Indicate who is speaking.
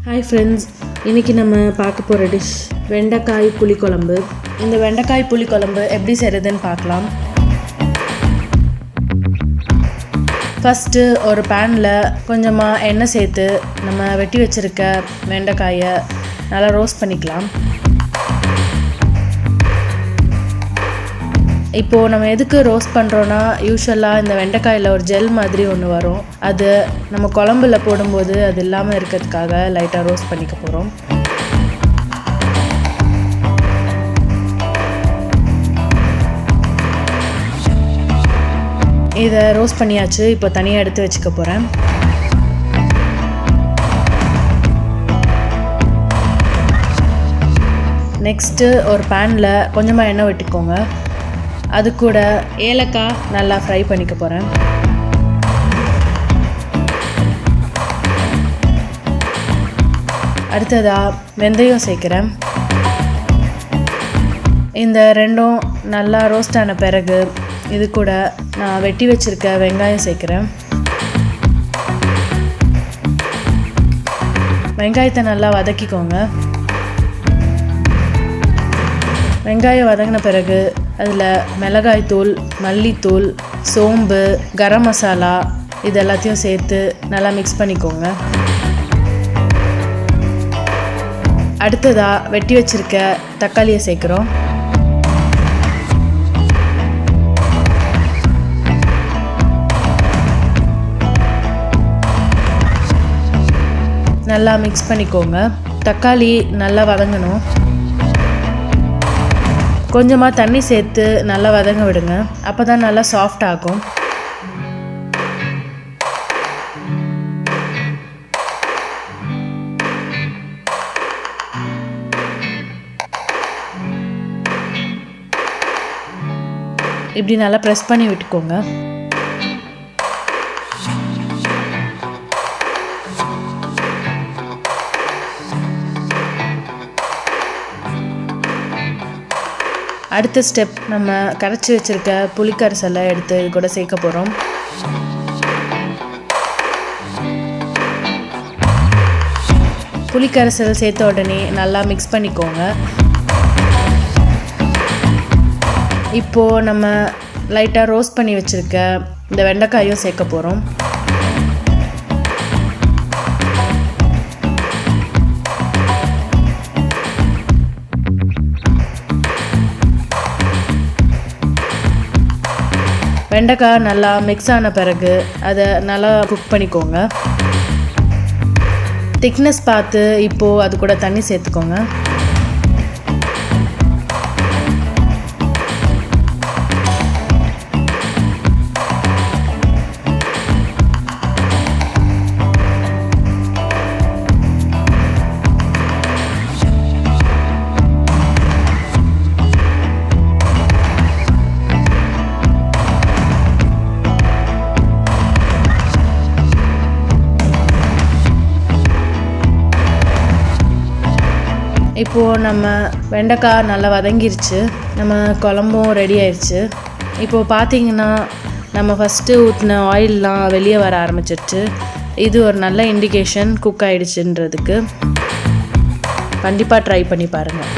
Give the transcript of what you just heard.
Speaker 1: Hi friends, இன்றைக்கி நம்ம பார்க்க போகிற டிஷ் வெண்டைக்காய் புளிக்குழம்பு. இந்த வெண்டைக்காய் புளிக்குழம்பு எப்படி செய்கிறதுன்னு பார்க்கலாம். ஃபஸ்ட்டு ஒரு பேனில் கொஞ்சமாக எண்ணெய் சேர்த்து நம்ம வெட்டி வச்சுருக்க வெண்டைக்காயை நல்லா ரோஸ்ட் பண்ணிக்கலாம். இப்போது நம்ம எதுக்கு ரோஸ்ட் பண்ணுறோன்னா, யூஸ்வலாக இந்த வெண்டைக்காயில் ஒரு ஜெல் மாதிரி ஒன்று வரும். அது நம்ம குழம்புல போடும்போது அது இல்லாமல் இருக்கிறதுக்காக லைட்டாக ரோஸ்ட் பண்ணிக்க போகிறோம். இதை ரோஸ்ட் பண்ணியாச்சு. இப்போ தனியாக எடுத்து வச்சுக்க போகிறேன். நெக்ஸ்ட்டு ஒரு பேனில் கொஞ்சமாக எண்ணெய் விட்டுக்கோங்க. அது கூட ஏலக்காய் நல்லா ஃப்ரை பண்ணிக்க போகிறேன். அடுத்ததாக வெந்தயம் சேர்க்குறேன். இந்த ரெண்டும் நல்லா ரோஸ்ட் ஆன பிறகு இது கூட நான் வெட்டி வச்சுருக்க வெங்காயம் சேர்க்குறேன். வெங்காயத்தை நல்லா வதக்கிக்கோங்க. வெங்காயம் வதங்கின பிறகு அதில் மிளகாய்த்தூள், மல்லித்தூள், சோம்பு, கரம் மசாலா இது எல்லாத்தையும் சேர்த்து நல்லா மிக்ஸ் பண்ணிக்கோங்க. அடுத்ததாக வெட்டி வச்சுருக்க தக்காளியை சேர்க்குறோம். நல்லா மிக்ஸ் பண்ணிக்கோங்க. தக்காளி நல்லா வதங்கணும். கொஞ்சமாக தண்ணி சேர்த்து நல்லா வதங்க விடுங்க. அப்போ தான் நல்லா சாஃப்ட் ஆகும். இப்படி நல்லா ப்ரெஸ் பண்ணி விட்டுக்கோங்க. அடுத்த ஸ்டெப், நம்ம கரைச்சி வச்சுருக்க புளிக்கரைசலை எடுத்து இது கூட சேர்க்க போகிறோம். புளிக்கரைசல் சேர்த்த உடனே நல்லா மிக்ஸ் பண்ணிக்கோங்க. இப்போது நம்ம லைட்டாக ரோஸ்ட் பண்ணி வச்சுருக்க இந்த வெண்டைக்காயும் சேர்க்க போகிறோம். வெண்டைக்காய் நல்லா மிக்ஸ் ஆன பிறகு அதை நல்லா குக் பண்ணிக்கோங்க. திக்னஸ் பார்த்து இப்போது அது கூட தண்ணி சேர்த்துக்கோங்க. இப்போது நம்ம வெண்டைக்காய் நல்லா வதங்கிருச்சு. நம்ம குழம்பும் ரெடி ஆயிடுச்சு. இப்போது பார்த்தீங்கன்னா நம்ம ஃபஸ்ட்டு ஊற்றின ஆயிலெலாம் வெளியே வர ஆரம்பிச்சிருச்சு. இது ஒரு நல்ல இண்டிகேஷன் குக் ஆகிடுச்சுன்றதுக்கு. கண்டிப்பாக ட்ரை பண்ணி பாருங்கள்.